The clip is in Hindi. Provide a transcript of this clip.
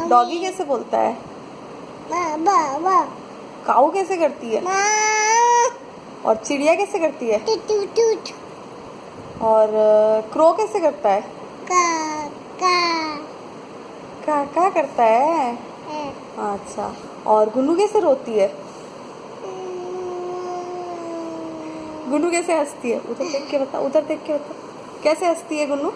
डॉगी कैसे बोलता है? काऊ कैसे करती है? और चिड़िया कैसे करती है? और क्रो कैसे करता है? का करता है। अच्छा, और गुन्नू कैसे रोती है? गुन्नू कैसे हंसती है? उधर देख के बता, उधर देख के बता, कैसे हंसती है गुन्नू?